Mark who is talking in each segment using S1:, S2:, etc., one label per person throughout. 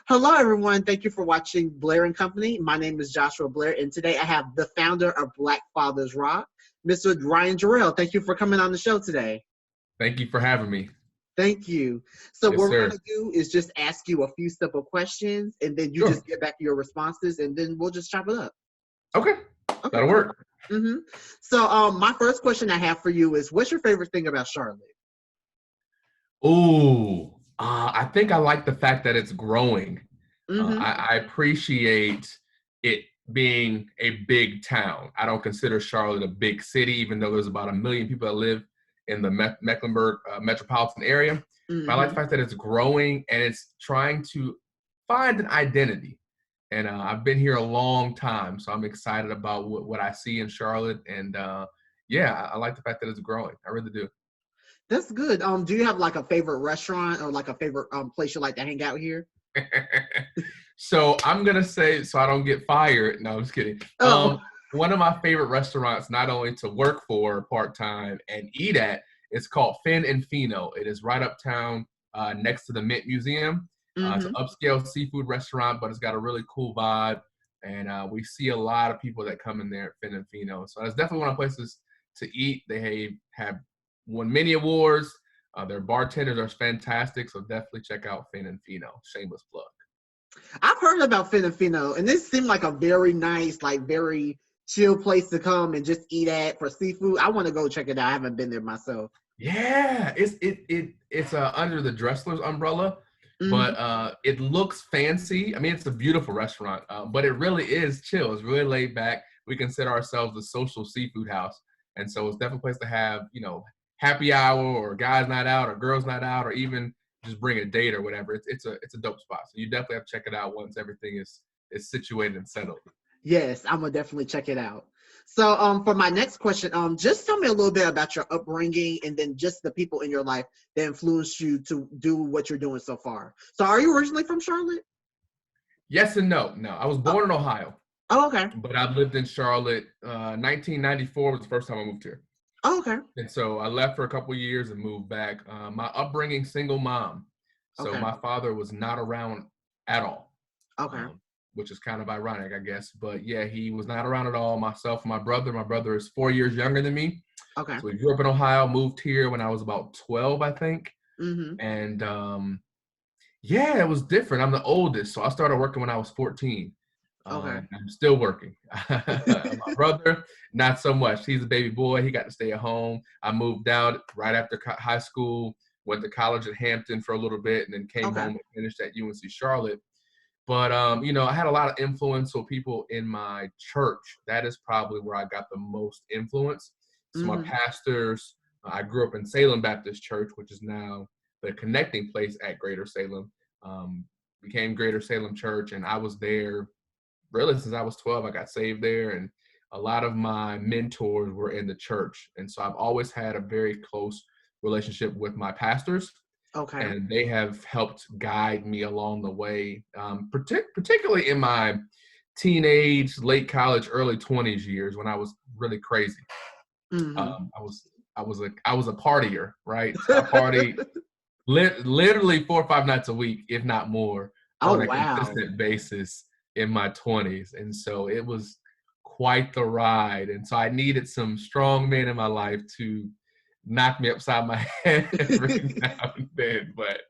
S1: Hello, everyone. Thank you for watching Blair and Company. My name is Joshua Blair, and today I have the founder of Black Fathers Rock, Mr. Ryan Jarrell. Thank you for coming on the show today.
S2: Thank you for having me.
S1: Thank you. So
S2: Yes,
S1: what we're
S2: sir.
S1: going to do is just ask you a few simple questions, and then you
S2: Sure.
S1: just get back your responses, and then we'll just chop it up.
S2: Okay.
S1: Okay,
S2: That'll
S1: cool.
S2: work.
S1: So my first question I have for you is, what's your favorite thing about Charlotte?
S2: Ooh, I think I like the fact that it's growing.
S1: Mm-hmm.
S2: I appreciate it being a big town. I don't consider Charlotte a big city, even though there's about 1 million people that live in the Mecklenburg metropolitan area. But I like the
S1: Mm-hmm.
S2: fact that it's growing and it's trying to find an identity. And I've been here a long time, so I'm excited about what I see in Charlotte. And yeah, I like the fact that it's growing. I really do.
S1: That's good. Do you have like a favorite restaurant or like a favorite place you like to hang out here?
S2: So I'm gonna say, so I don't get fired. No, I'm just kidding.
S1: Oh,
S2: One of my favorite restaurants, not only to work for part time and eat at, it's called Fin and Fino. It is right uptown, next to the Mint Museum. It's
S1: mm-hmm.
S2: an upscale seafood restaurant, but it's got a really cool vibe, and we see a lot of people that come in there at Fin and Fino. So it's definitely one of the places to eat. They have won many awards. Their bartenders are fantastic, so definitely check out Fin and Fino. Shameless plug.
S1: I've heard about Finifino, and this seemed like a very nice, like very chill place to come and just eat at for seafood. I want to go check it out. I haven't been there myself.
S2: Yeah, it's under the Dressler's umbrella,
S1: Mm-hmm.
S2: but it looks fancy. I mean, it's a beautiful restaurant, but it really is chill. It's really laid back. We consider ourselves a social seafood house, and so it's definitely a place to have, happy hour or guys night out or girls night out or even just bring a date or whatever. It's a dope spot. So you definitely have to check it out once everything is situated and settled.
S1: Yes, I'm gonna definitely check it out. So, for my next question, just tell me a little bit about your upbringing and then just the people in your life that influenced you to do what you're doing so far. So, are you originally from Charlotte?
S2: Yes and no. No, I was
S1: Oh,
S2: born in Ohio,
S1: oh okay.
S2: but I've lived in Charlotte. 1994 was the first time I moved here.
S1: Oh, okay.
S2: And so I left for a couple of years and moved back. My upbringing, single mom. So
S1: Okay.
S2: my father was not around at all,
S1: Okay.
S2: um, which is kind of ironic, I guess. But yeah, he was not around at all. Myself and my brother. My brother is 4 years younger than me.
S1: Okay.
S2: So we grew up in Ohio, moved here when I was about 12, I think.
S1: Mm-hmm.
S2: And yeah, it was different. I'm the oldest. So I started working when I was 14.
S1: Okay.
S2: I'm still working. My brother, not so much. He's a baby boy. He got to stay at home. I moved out right after high school, went to college at Hampton for a little bit, and then came
S1: Okay.
S2: home and finished at UNC Charlotte. But, I had a lot of influential people in my church. That is probably where I got the most influence. So my
S1: Mm-hmm.
S2: pastors, I grew up in Salem Baptist Church, which is now the connecting place at Greater Salem. Became Greater Salem Church, and I was there really since I was 12. I got saved there, and a lot of my mentors were in the church. And so I've always had a very close relationship with my pastors,
S1: Okay.
S2: and they have helped guide me along the way, particularly in my teenage, late college, early 20s years when I was really crazy.
S1: Mm-hmm.
S2: I was a partier, right? So I partied literally 4 or 5 nights a week, if not more,
S1: Oh,
S2: on a
S1: wow.
S2: consistent basis in my 20s. And so it was quite the ride. And so I needed some strong men in my life to knock me upside my head every now and then. But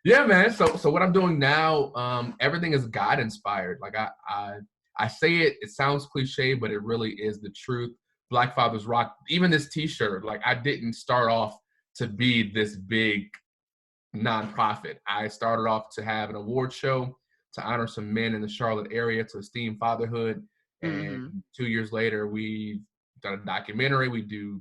S2: yeah, man. So what I'm doing now, everything is God inspired. Like I say it sounds cliche, but it really is the truth. Black Fathers Rock. Even this T-shirt, like I didn't start off to be this big nonprofit. I started off to have an award show to honor some men in the Charlotte area to esteem fatherhood. And
S1: Mm-hmm.
S2: 2 years later, we've done a documentary. We do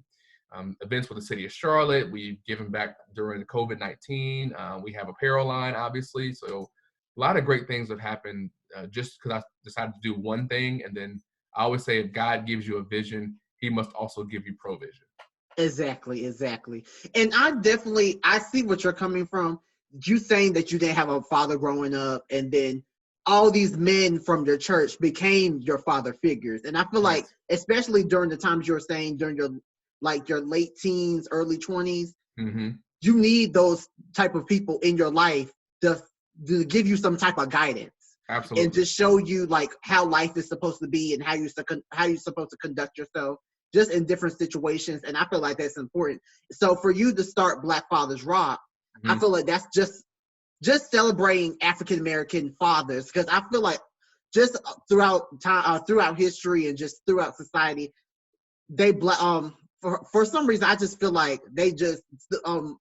S2: events with the city of Charlotte. We've given back during COVID-19. We have apparel line, obviously. So a lot of great things have happened just because I decided to do one thing. And then I always say, if God gives you a vision, he must also give you provision.
S1: Exactly, exactly. And I see what you're coming from. You saying that you didn't have a father growing up, and then all these men from your church became your father figures. And I feel like,
S2: Yes.
S1: especially during the times you were saying during your late teens, early 20s,
S2: Mm-hmm.
S1: you need those type of people in your life to to give you some type of guidance.
S2: Absolutely.
S1: And just show you like how life is supposed to be and how you're supposed to conduct yourself just in different situations. And I feel like that's important. So for you to start Black Fathers Rock, I feel like that's just celebrating African American fathers, because I feel like just throughout time, throughout history, and just throughout society, they for some reason I just feel like they just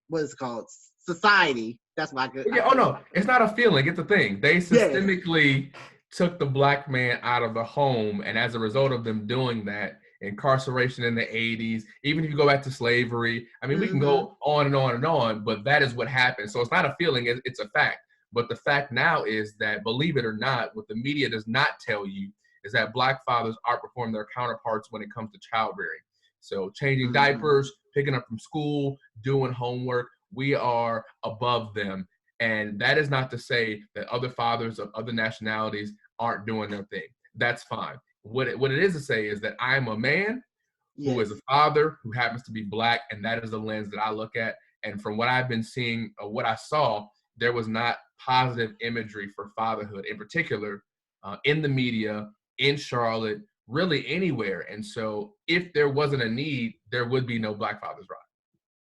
S1: what is it called, society. That's why
S2: Yeah, oh no, it's not a feeling, it's a thing. They systemically took the Black man out of the home, and as a result of them doing that, incarceration in the 80s, even if you go back to slavery, I mean, we can go on and on and on, but that is what happened. So it's not a feeling, it's a fact. But the fact now is that, believe it or not, what the media does not tell you is that Black fathers outperform their counterparts when it comes to childbearing. So changing diapers, picking up from school, doing homework, we are above them. And that is not to say that other fathers of other nationalities aren't doing their thing. That's fine. What it is to say is that I'm a man who is a father who happens to be Black, and that is the lens that I look at. And from what I've been seeing, or what I saw, there was not positive imagery for fatherhood, in particular, in the media, in Charlotte, really anywhere. And so if there wasn't a need, there would be no Black Fathers Rock.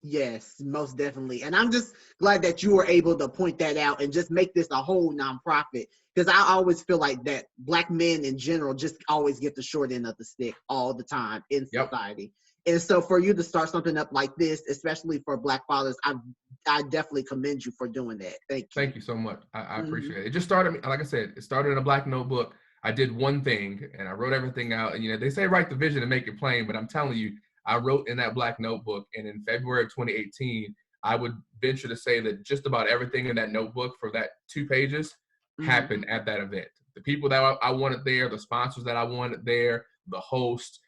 S1: Yes, most definitely. And I'm just glad that you were able to point that out and just make this a whole nonprofit, because I always feel like that Black men in general just always get the short end of the stick all the time in society. And so for you to start something up like this, especially for Black fathers, I definitely commend you for doing that. Thank you.
S2: Thank you so much. I appreciate it. It just started, like I said, it started in a Black notebook. I did one thing and I wrote everything out. And, you know, they say write the vision and make it plain, but I'm telling you, I wrote in that Black notebook, and in February of 2018, I would venture to say that just about everything in that notebook for that 2 pages happened at that event. The people that I wanted there, the sponsors that I wanted there, the host,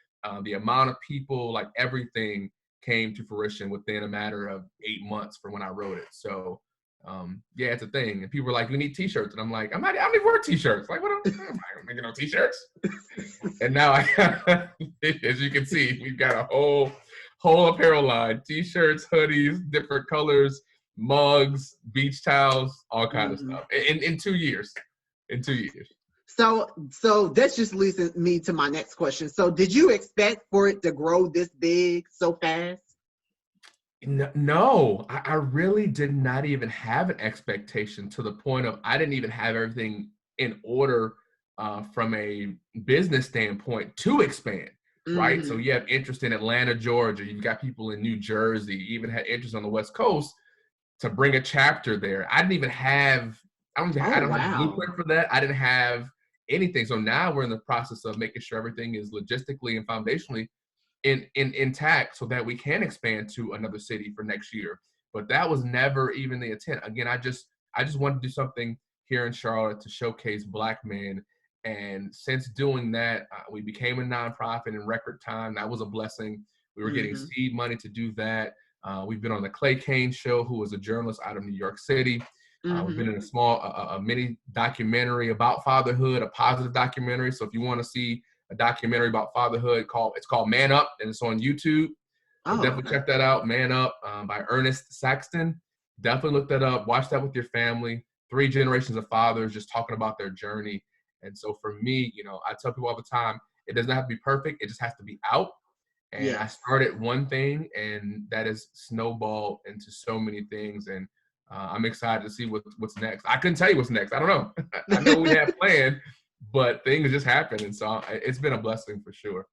S2: the amount of people, like everything came to fruition within a matter of 8 months from when I wrote it. So yeah, it's a thing. And people were like, we need t-shirts. And I'm like, I don't even wear t-shirts. Like, what am I making no t-shirts? And now as you can see, we've got a whole apparel line, t-shirts, hoodies, different colors, mugs, beach towels, all kind of stuff in 2 years. In 2 years.
S1: So that just leads me to my next question. So did you expect for it to grow this big so fast?
S2: No, I really did not even have an expectation, to the point of I didn't even have everything in order from a business standpoint to expand, right? So you have interest in Atlanta, Georgia. You've got people in New Jersey. You even had interest on the West Coast to bring a chapter there. I didn't even have, I don't have a blueprint for that. I didn't have anything. So now we're in the process of making sure everything is logistically and foundationally intact so that we can expand to another city for next year. But that was never even the intent. Again, I just wanted to do something here in Charlotte to showcase Black men. And since doing that, we became a nonprofit in record time. That was a blessing. We were getting seed money to do that. We've been on the Clay Kane show, who was a journalist out of New York City. We've been in a small, a mini documentary about fatherhood, a positive documentary. So if you want to see a documentary about fatherhood, it's called Man Up, and it's on YouTube. So definitely check that out, Man Up, by Ernest Saxton. Definitely look that up. Watch that with your family. 3 generations of fathers just talking about their journey. And so for me, you know, I tell people all the time, it doesn't have to be perfect. It just has to be out. And I started one thing, and that is snowballed into so many things. And I'm excited to see what's next. I couldn't tell you what's next. I don't know. I know we have planned, but things just happen. And so it's been a blessing for sure.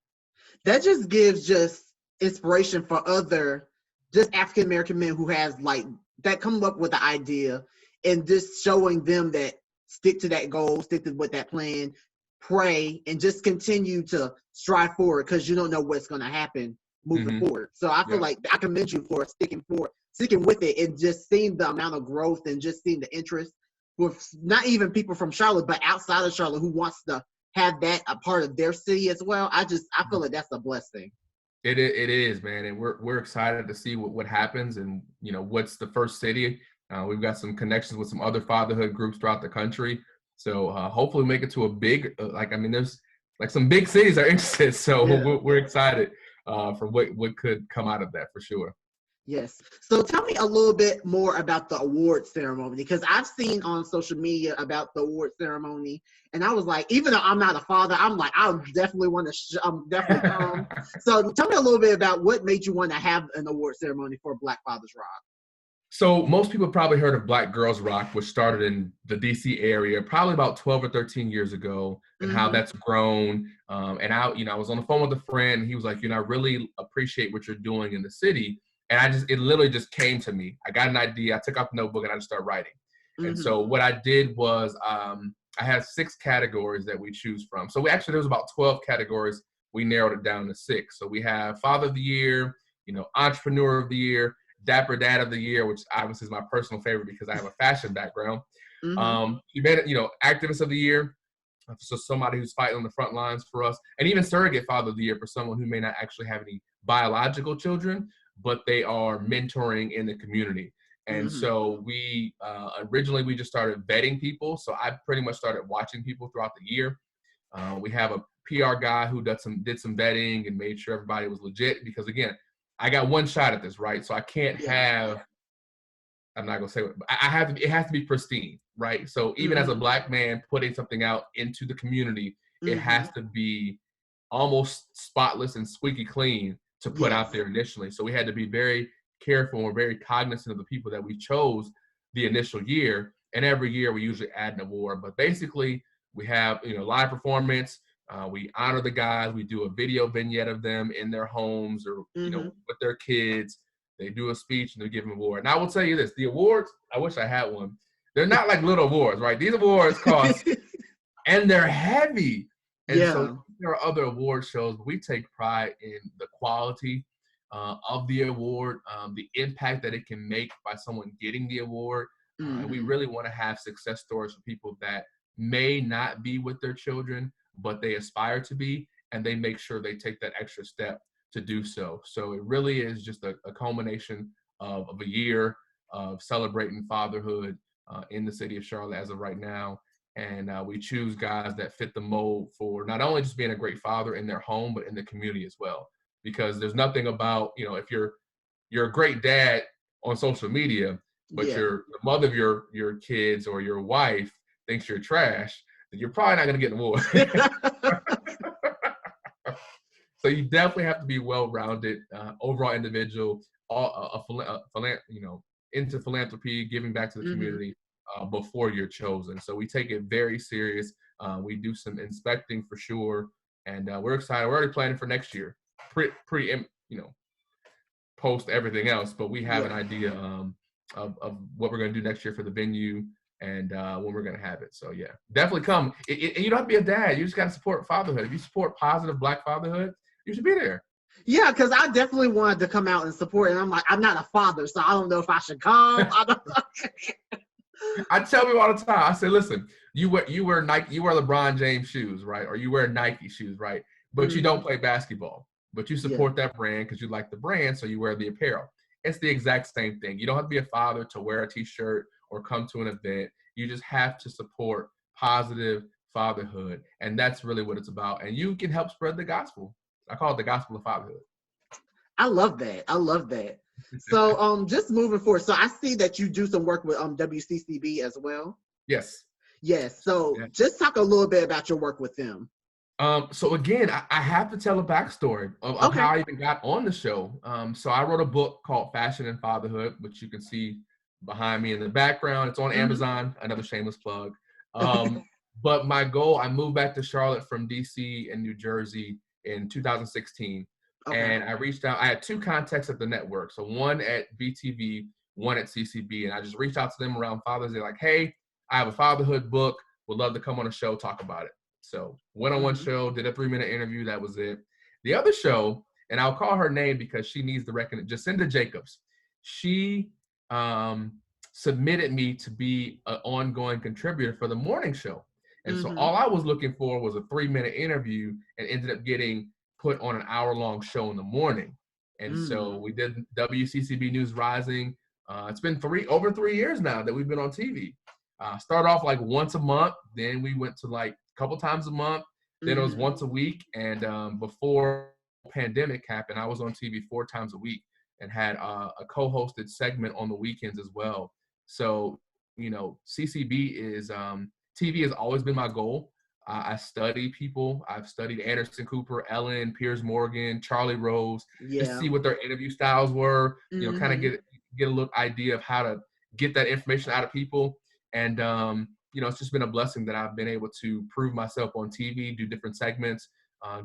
S1: That just gives just inspiration for other just African American men who has like that come up with the idea, and just showing them that stick to that goal, stick to with that plan, pray, and just continue to strive forward, because you don't know what's going to happen moving forward. So I feel like I commend you for sticking with it, and just seeing the amount of growth and just seeing the interest with not even people from Charlotte, but outside of Charlotte who wants to have that a part of their city as well. I feel like that's a blessing.
S2: It is, man, and we're excited to see what happens, and you know what's the first city. We've got some connections with some other fatherhood groups throughout the country, so hopefully make it to a big there's like some big cities are interested, so we're excited for what could come out of that for sure.
S1: Yes. So tell me a little bit more about the award ceremony, because I've seen on social media about the award ceremony, and I was like, even though I'm not a father, I'm like, I definitely want to, definitely come. So tell me a little bit about what made you want to have an award ceremony for Black Fathers Rock.
S2: So most people probably heard of Black Girls Rock, which started in the DC area probably about 12 or 13 years ago, and how that's grown. And I was on the phone with a friend, and he was like, I really appreciate what you're doing in the city. And it literally just came to me. I got an idea. I took out the notebook and I just started writing. And so what I did was I had 6 categories that we choose from. So there was about 12 categories. We narrowed it down to 6. So we have Father of the Year, Entrepreneur of the Year, Dapper Dad of the Year, which obviously is my personal favorite because I have a fashion background. Activist of the Year, so somebody who's fighting on the front lines for us, and even Surrogate Father of the Year for someone who may not actually have any biological children, but they are mentoring in the community. And so we originally we just started vetting people. So I pretty much started watching people throughout the year. We have a PR guy who did some vetting and made sure everybody was legit, because again, I got one shot at this, right? So I can't have, I'm not gonna say what, it has to be pristine, right? So even as a Black man putting something out into the community, it has to be almost spotless and squeaky clean to put out there initially. So we had to be very careful and very cognizant of the people that we chose the initial year. And every year we usually add an award. But basically we have, live performance. We honor the guys. We do a video vignette of them in their homes or, with their kids. They do a speech and they give them an award. And I will tell you this, the awards, I wish I had one. They're not like little awards, right? These awards cost, and they're heavy. And so there are other award shows, but we take pride in the quality of the award, the impact that it can make by someone getting the award. And we really want to have success stories for people that may not be with their children, but they aspire to be, and they make sure they take that extra step to do so. So it really is just a culmination of a year of celebrating fatherhood in the city of Charlotte as of right now. And we choose guys that fit the mold for not only just being a great father in their home, but in the community as well. Because there's nothing about, if you're a great dad on social media, but the mother of your kids or your wife thinks you're trash, then you're probably not going to get an award. So you definitely have to be well-rounded, overall individual, into philanthropy, giving back to the community before you're chosen. So we take it very serious. We do some inspecting for sure, and we're excited. We're already planning for next year, post everything else. But we have an idea of what we're going to do next year for the venue and when we're going to have it. So yeah, definitely come. You don't have to be a dad. You just got to support fatherhood. If you support positive Black fatherhood, you should be there.
S1: Yeah, because I definitely wanted to come out and support, and I'm like, I'm not a father, so I don't know if I should come.
S2: I tell people all the time. I say, listen, you wear Nike, you wear LeBron James shoes, right? Or you wear Nike shoes, right? But you don't play basketball. But you support that brand because you like the brand, so you wear the apparel. It's the exact same thing. You don't have to be a father to wear a T-shirt or come to an event. You just have to support positive fatherhood, and that's really what it's about. And you can help spread the gospel. I call it the gospel of fatherhood.
S1: I love that. So just moving forward. So I see that you do some work with WCCB as well.
S2: Yes.
S1: So just talk a little bit about your work with them.
S2: So again, I have to tell a backstory of how I even got on the show. So I wrote a book called Fashion and Fatherhood, which you can see behind me in the background. It's on Amazon, another shameless plug. But my goal, I moved back to Charlotte from DC and New Jersey in 2016. And I reached out. I had 2 contacts at the network. So one at BTV, one at CCB. And I just reached out to them around Father's Day, like, hey, I have a fatherhood book. Would love to come on a show, talk about it. So went on one show, did a 3-minute interview. That was it. The other show, and I'll call her name because she needs the recognition, Jacinda Jacobs. She submitted me to be an ongoing contributor for the morning show. And so all I was looking for was a 3-minute interview and ended up getting put on an hour-long show in the morning. And so we did WCCB News Rising. It's been over 3 years now that we've been on TV. Started off like once a month. Then we went to like a couple times a month. Then it was once a week. And before pandemic happened, I was on TV 4 times a week. and had a co-hosted segment on the weekends as well. So, you know, CCB is TV has always been my goal. I study people. I've studied Anderson Cooper, Ellen, Piers Morgan, Charlie Rose, just
S1: Yeah.
S2: see what their interview styles were. You know, kind of
S1: Mm-hmm.
S2: get a little idea of how to get that information out of people. And you know, it's just been a blessing that I've been able to prove myself on TV, do different segments,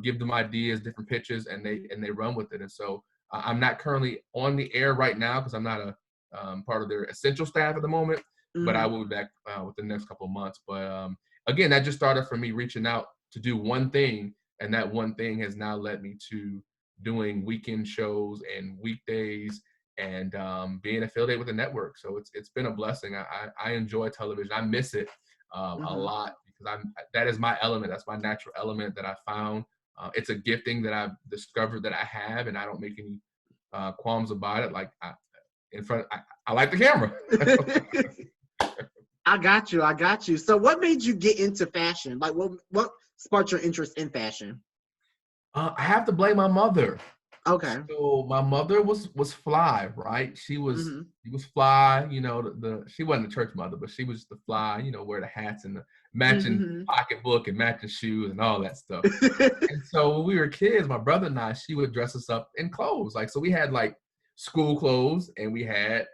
S2: give them ideas, different pitches, and they run with it. And so I'm not currently on the air right now because I'm not a part of their essential staff at the moment, but I
S1: Mm-hmm.
S2: will be back within the next couple of months. But again, that just started from me reaching out to do one thing, and that one thing has now led me to doing weekend shows and weekdays and being affiliated with the network. So it's been a blessing. I enjoy television. I miss it a
S1: Mm-hmm.
S2: lot because that is my element. That's my natural element that I found. It's a gifting that I've discovered that I have, and I don't make any qualms about it. Like I like the camera.
S1: I got you. I got you. So what made you get into fashion? Like what sparked your interest in fashion?
S2: I have to blame my mother.
S1: Okay.
S2: So my mother was fly, right? She was
S1: Mm-hmm.
S2: fly, you know, she wasn't a church mother, but she was the fly, you know, wear the hats and the matching
S1: Mm-hmm.
S2: pocketbook and matching shoes and all that stuff. And so when we were kids, my brother and I, she would dress us up in clothes. Like, so we had like school clothes and we had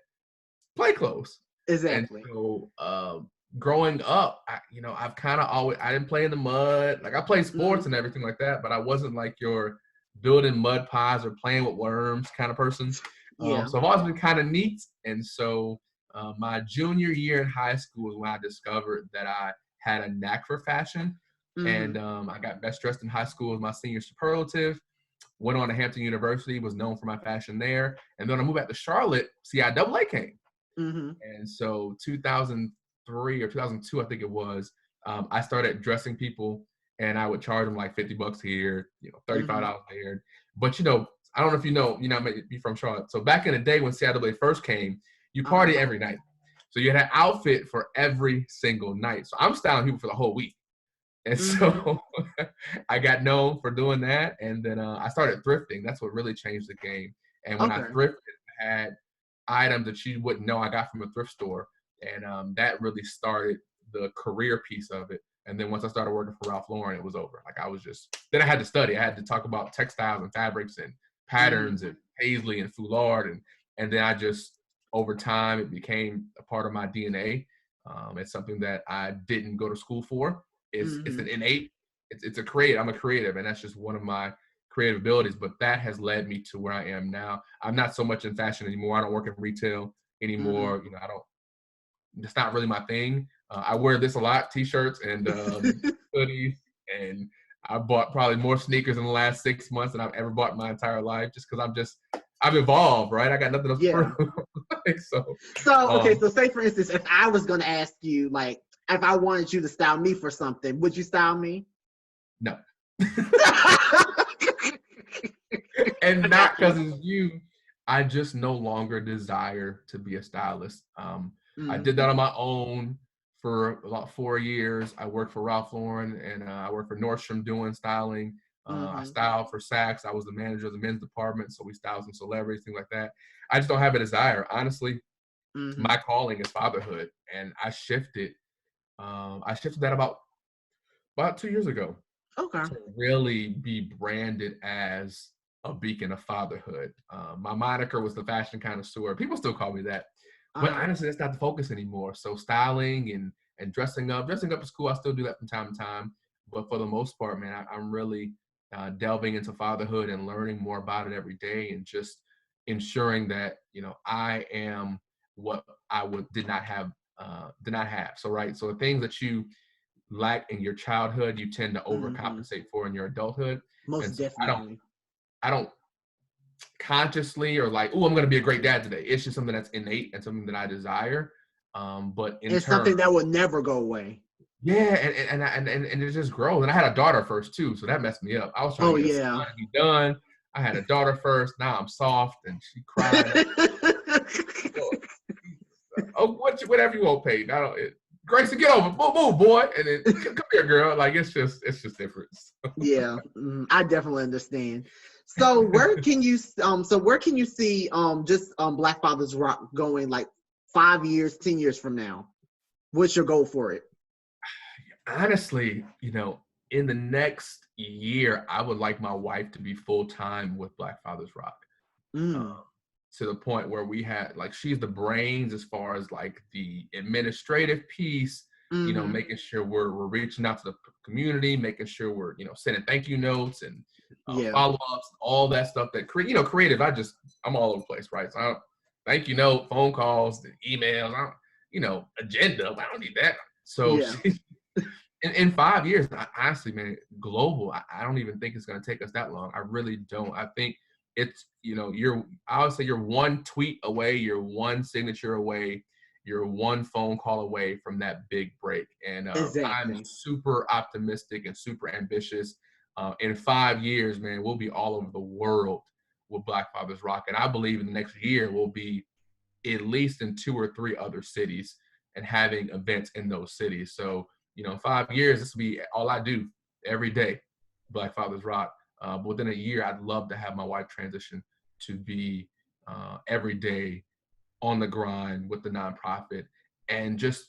S2: play clothes. And
S1: Exactly.
S2: so growing up, you know, I've kind of always, I didn't play in the mud. Like I played sports
S1: Mm-hmm.
S2: and everything like that, but I wasn't like your building mud pies or playing with worms kind of person.
S1: Yeah.
S2: So I've always been kind of neat. And so my junior year in high school is when I discovered that I had a knack for fashion.
S1: Mm-hmm.
S2: And I got best dressed in high school as my senior superlative. Went on to Hampton University, was known for my fashion there. And then I moved back to Charlotte, CIAA came.
S1: Mm-hmm.
S2: And so 2003 or 2002, I think it was, I started dressing people and I would charge them like $50 here, you know,
S1: Mm-hmm.
S2: $35 here. But, you know, I don't know if you know, maybe from Charlotte. So back in the day when CIAA first came, you
S1: Uh-huh.
S2: party every night. So you had an outfit for every single night. So I'm styling people for the whole week. And
S1: Mm-hmm.
S2: so I got known for doing that. And then I started thrifting. That's what really changed the game. And when I
S1: Okay.
S2: thrifted, I had items that you wouldn't know I got from a thrift store. And that really started the career piece of it. And then once I started working for Ralph Lauren, it was over. Like I was just, then I had to study. I had to talk about textiles and fabrics and
S1: Mm-hmm.
S2: patterns and paisley and foulard. And then I just, over time, it became a part of my DNA. It's something that I didn't go to school for. It's
S1: Mm-hmm.
S2: an innate, it's a creative. I'm a creative, and that's just one of my creative abilities, but that has led me to where I am now. I'm not so much in fashion anymore. I don't work in retail
S1: Mm-hmm.
S2: anymore. You know, I don't, it's not really my thing. I wear this a lot, t-shirts and hoodies, and I bought probably more sneakers in the last 6 months than I've ever bought in my entire life, just because I've evolved, right? I got nothing else to
S1: Yeah.
S2: prove. So,
S1: So okay,
S2: um,
S1: so say for instance, if I was gonna ask you, like, if I wanted you to style me for something, would you style me?
S2: no.
S1: I
S2: And
S1: got
S2: not
S1: you.
S2: because it's you. I just no longer desire to be a stylist. I did that
S1: Mm-hmm.
S2: on my own for about 4 years. I worked for Ralph Lauren and I worked for Nordstrom doing styling. I
S1: Mm-hmm.
S2: styled for Saks. I was the manager of the men's department, so we styled some celebrities, things like that. I just don't have a desire. Honestly,
S1: Mm-hmm.
S2: my calling is fatherhood, and I shifted. I shifted that about 2 years ago
S1: Okay.
S2: to really be branded as a beacon of fatherhood. My moniker was the fashion connoisseur. People still call me that, but
S1: Uh-huh.
S2: honestly, that's not the focus anymore. So styling and dressing up is cool. I still do that from time to time, but for the most part, man, I'm really delving into fatherhood and learning more about it every day, and just ensuring that I am what I did not have. So right, so the things that you lack in your childhood, you tend to
S1: Mm-hmm.
S2: overcompensate for in your adulthood.
S1: Most
S2: And so I don't,
S1: definitely.
S2: I don't consciously or like, oh, I'm going to be a great dad today. It's just something that's innate and something that I desire. But in
S1: It's
S2: turn,
S1: something that would never go away.
S2: yeah, and it just grows. And I had a daughter first too, so that messed me up. I was trying
S1: Oh
S2: to get a
S1: yeah.
S2: son and be done. I had a daughter first. Now I'm soft, and she crying. Oh, whatever you want, Peyton. I don't. Grayson, get over, move, boy, and then come here, girl. Like it's just different.
S1: Yeah, I definitely understand. So where can you see just Black Fathers Rock going like 5 years, 10 years from now? What's your goal for it?
S2: Honestly, in the next year, I would like my wife to be full time with Black Fathers Rock.
S1: Mm,
S2: Um, to the point where we had like she's the brains as far as like the administrative piece,
S1: mm-hmm.
S2: making sure we're reaching out to the community, making sure we're sending thank you notes and
S1: Yeah.
S2: follow-ups, all that stuff that creative. I'm all over the place, right? So thank you note, phone calls, the emails, agenda. I don't need that. So
S1: Yeah.
S2: in 5 years, honestly, man, global, I don't even think it's going to take us that long. I really don't. I think it's, I would say you're one tweet away, you're one signature away, you're one phone call away from that big break. And I'm
S1: Exactly.
S2: super optimistic and super ambitious. In 5 years, man, we'll be all over the world with Black Fathers Rock. And I believe in the next year, we'll be at least in 2 or 3 other cities and having events in those cities. So, in 5 years, this will be all I do every day, Black Fathers Rock. But within a year, I'd love to have my wife transition to be every day on the grind with the nonprofit and just,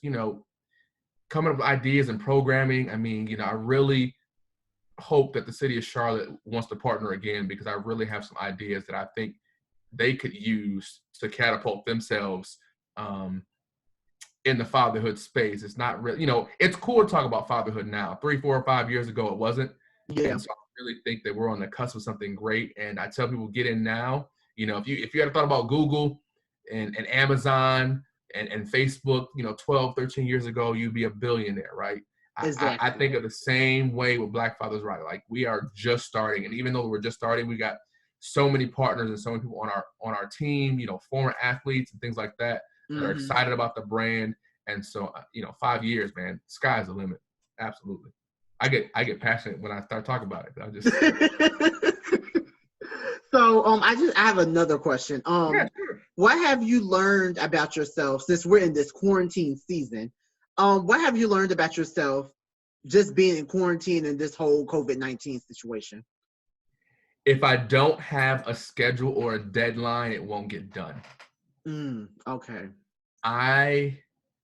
S2: coming up with ideas and programming. I mean, I really hope that the city of Charlotte wants to partner again because I really have some ideas that I think they could use to catapult themselves in the fatherhood space. It's not really, it's cool to talk about fatherhood now. 3, 4, 5 years ago, it wasn't.
S1: Yeah.
S2: And so I really think that we're on the cusp of something great. And I tell people, get in now. If you had thought about Google and Amazon and Facebook, 12, 13 years ago, you'd be a billionaire, right? I
S1: Exactly.
S2: think of the same way with Black Fathers Right. Like we are just starting. And even though we're just starting, we got so many partners and so many people on our team, former athletes and things like that that are
S1: Mm-hmm.
S2: excited about the brand. And so, 5 years, man, sky's the limit. Absolutely. I get passionate when I start talking about it. I just
S1: So I have another question.
S2: yeah, sure.
S1: What have you learned about yourself since we're in this quarantine season? What have you learned about yourself just being in quarantine and this whole COVID-19 situation?
S2: If I don't have a schedule or a deadline, it won't get done.
S1: Okay.
S2: I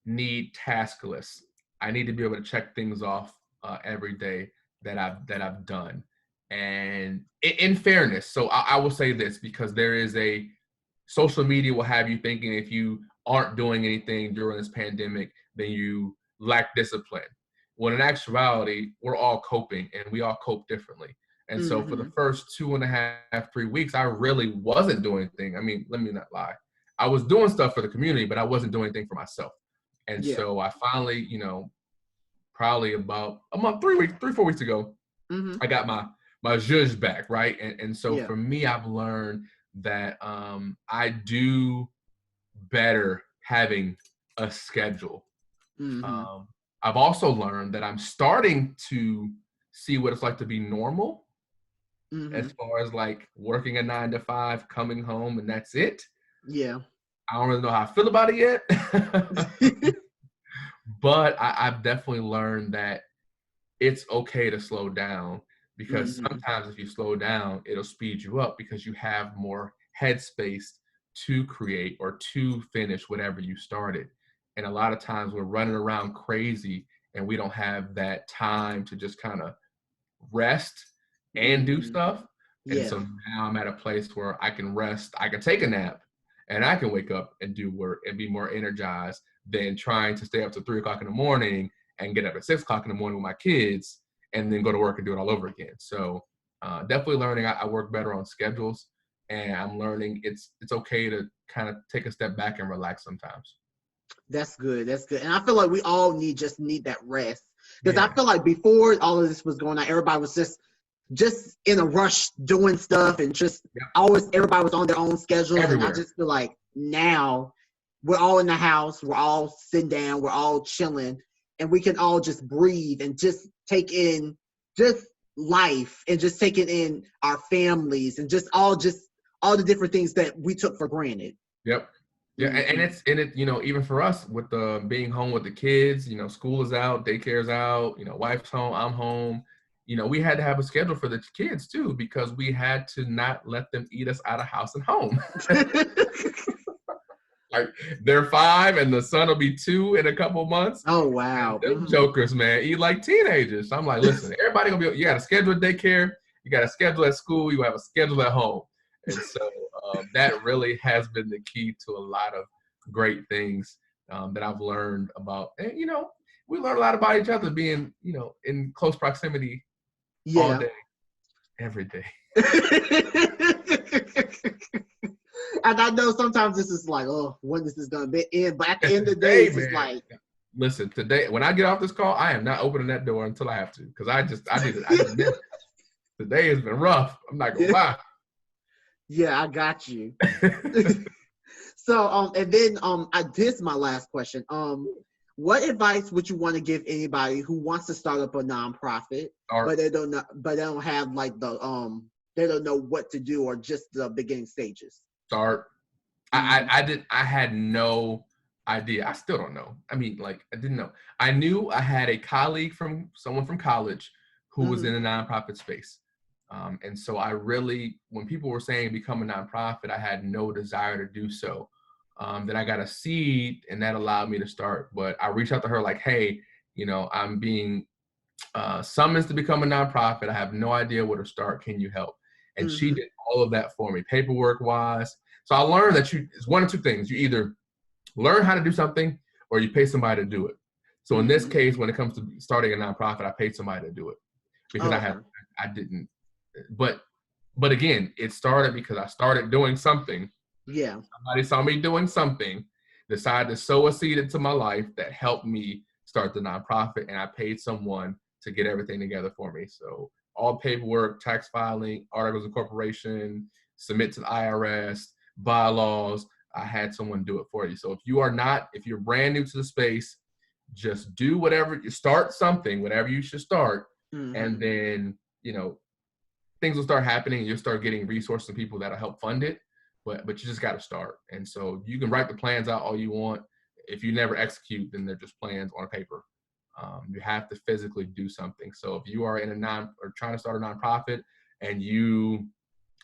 S2: need task lists. I need to be able to check things off every day that I've done. And in fairness, so I will say this because there is social media will have you thinking if you aren't doing anything during this pandemic, then you lack discipline. When in actuality, we're all coping and we all cope differently. And so for the first 2.5, 3 weeks, I really wasn't doing anything. I mean, let me not lie. I was doing stuff for the community, but I wasn't doing anything for myself. And
S1: Yeah.
S2: so I finally, probably about a month, 3, 4 weeks ago, I got my zhuzh back, right? And so
S1: Yeah.
S2: for me, I've learned that I do better having a schedule. I've also learned that I'm starting to see what it's like to be normal as far as like working a 9 to 5, coming home, and that's it.
S1: Yeah.
S2: I don't really know how I feel about it yet. But I've definitely learned that it's okay to slow down because sometimes if you slow down, it'll speed you up because you have more headspace to create or to finish whatever you started. And a lot of times we're running around crazy and we don't have that time to just kind of rest and do stuff. And
S1: Yeah.
S2: so now I'm at a place where I can rest, I can take a nap, and I can wake up and do work and be more energized than trying to stay up to 3 o'clock in the morning and get up at 6 o'clock in the morning with my kids and then go to work and do it all over again. So definitely learning I work better on schedules, and I'm learning it's okay to kind of take a step back and relax sometimes.
S1: That's good. That's good. And I feel like we all need that rest. Because I
S2: Yeah.
S1: feel like before all of this was going on, everybody was just in a rush doing stuff and just
S2: Yep.
S1: always everybody was on their own schedule.
S2: Everywhere.
S1: And I just feel like now we're all in the house, we're all sitting down, we're all chilling, and we can all just breathe and just take in just life and just taking in our families and just all the different things that we took for granted.
S2: Yep. Yeah, and it's even for us with the being home with the kids, school is out, daycare's out, wife's home, I'm home. we had to have a schedule for the kids too, because we had to not let them eat us out of house and home. Like, they're 5 and the son will be 2 in a couple months.
S1: Oh, wow.
S2: And them jokers, man, eat like teenagers. So I'm like, listen, everybody gonna be, you got to schedule daycare, you got to schedule at school, you have a schedule at home. And so that really has been the key to a lot of great things that I've learned about. And, we learn a lot about each other being, in close proximity all day, every day.
S1: And I know sometimes this is like, oh, when this is going to end. But at the end of the day, it's just like.
S2: Listen, today, when I get off this call, I am not opening that door until I have to. Because I need it. Today has been rough. I'm not going to lie.
S1: Yeah, I got you. So, and then this is my last question. What advice would you want to give anybody who wants to start up a nonprofit, but they don't have like they don't know what to do or just the beginning stages?
S2: Start. I had no idea. I still don't know. I mean, like, I didn't know. I knew I had a colleague someone from college who was in the nonprofit space. And so when people were saying become a nonprofit, I had no desire to do so. Then I got a seed, and that allowed me to start. But I reached out to her like, hey, I'm being summoned to become a nonprofit. I have no idea where to start. Can you help? And she did all of that for me, paperwork wise. So I learned that it's one of two things. You either learn how to do something or you pay somebody to do it. So in this case, when it comes to starting a nonprofit, I paid somebody to do it because I didn't. But again, it started because I started doing something.
S1: Yeah.
S2: Somebody saw me doing something, decided to sow a seed into my life that helped me start the nonprofit, and I paid someone to get everything together for me. So all paperwork, tax filing, articles of incorporation, submit to the IRS, bylaws, I had someone do it for you. So if you're brand new to the space, just do start something, whatever you should start. And then, things will start happening and you'll start getting resources and people that'll help fund it. But you just got to start. And so you can write the plans out all you want. If you never execute, then they're just plans on paper. You have to physically do something. So if you are or trying to start a nonprofit and you,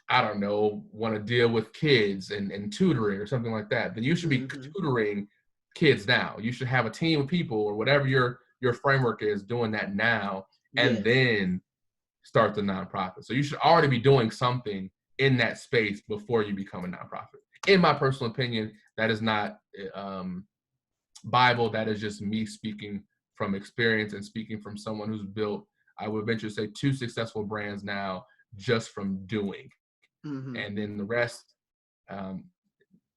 S2: I don't know, want to deal with kids and tutoring or something like that, then you should be tutoring kids now. You should have a team of people or whatever your framework is doing that now, and then start the nonprofit. So you should already be doing something in that space before you become a nonprofit. In my personal opinion, that is not Bible. That is just me speaking from experience and speaking from someone who's built, I would venture to say, 2 successful brands now just from doing. And then the rest,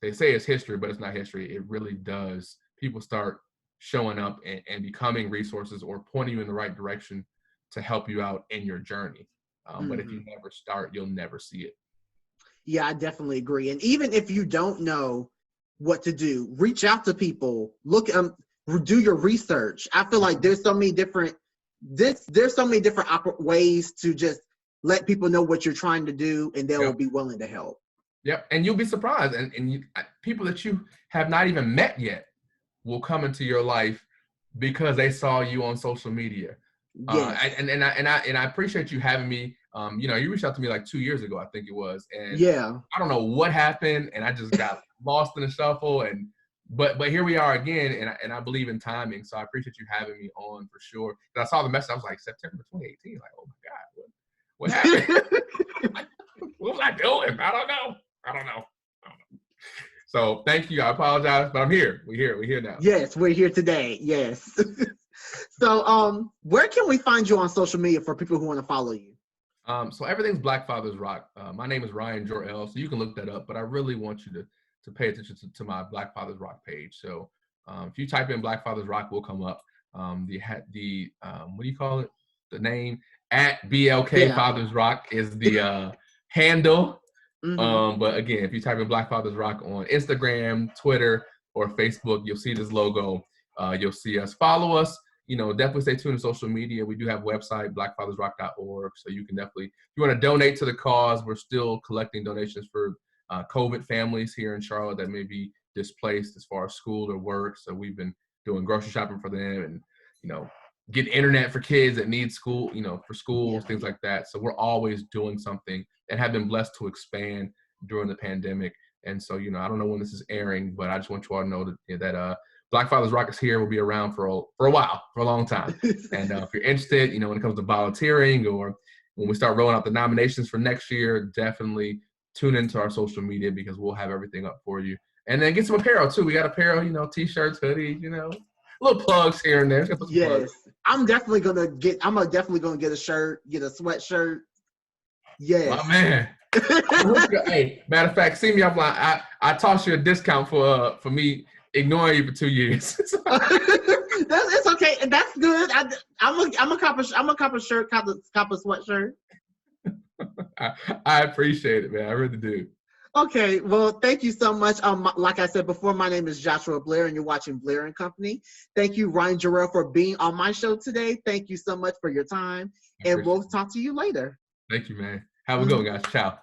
S2: they say it's history, but it's not history. It really does. People start showing up and becoming resources or pointing you in the right direction to help you out in your journey. But if you never start, you'll never see it.
S1: Yeah, I definitely agree. And even if you don't know what to do, reach out to people. Look, do your research. I feel like there's so many different ways to just let people know what you're trying to do, and they will be willing to help.
S2: Yep, and you'll be surprised. And people that you have not even met yet will come into your life because they saw you on social media. Yes. And I appreciate you having me. You reached out to me like 2 years ago, I think it was, and I don't know what happened, and I just got lost in the shuffle. But here we are again, and I believe in timing, so I appreciate you having me on for sure. And I saw the message, I was like, September 2018, like, oh my God, what happened? What was I doing? I don't know. So thank you. I apologize, but I'm here. We're here now.
S1: Yes, we're here today. Yes. So, where can we find you on social media for people who want to follow you?
S2: So everything's Black Fathers Rock. My name is Ryan Jor-El, so you can look that up. But I really want you to pay attention to my Black Fathers Rock page. So if you type in Black Fathers Rock, we'll come up. What do you call it? The name at BLK Fathers Rock is the handle. But again, if you type in Black Fathers Rock on Instagram, Twitter, or Facebook, you'll see this logo. You'll see us. Follow us. Definitely stay tuned to social media. We do have a website, blackfathersrock.org. So you can definitely, if you want to donate to the cause, we're still collecting donations for COVID families here in Charlotte that may be displaced as far as school or work. So we've been doing grocery shopping for them and, get internet for kids that need school, for schools,
S1: Yeah.
S2: things like that. So we're always doing something and have been blessed to expand during the pandemic. And so, I don't know when this is airing, but I just want you all to know that Black Fathers Rock is here. Will be around for a while, for a long time. And if you're interested, when it comes to volunteering or when we start rolling out the nominations for next year, definitely tune into our social media because we'll have everything up for you. And then get some apparel too. We got apparel, t-shirts, hoodies, little plugs here and there.
S1: Yes. I'm definitely gonna get a shirt, get a sweatshirt. Yes.
S2: My man. Hey, matter of fact, see me offline. I toss you a discount for me ignoring you for 2 years.
S1: It's okay. That's good. I'm a copper shirt, copper sweatshirt.
S2: I appreciate it, man. I really do.
S1: Okay, well, thank you so much. Like I said before, my name is Joshua Blair, and you're watching Blair and Company. Thank you, Ryan Jarrell, for being on my show today. Thank you so much for your time, and we'll talk to you later.
S2: Thank you, man. Have a good one, guys. Ciao.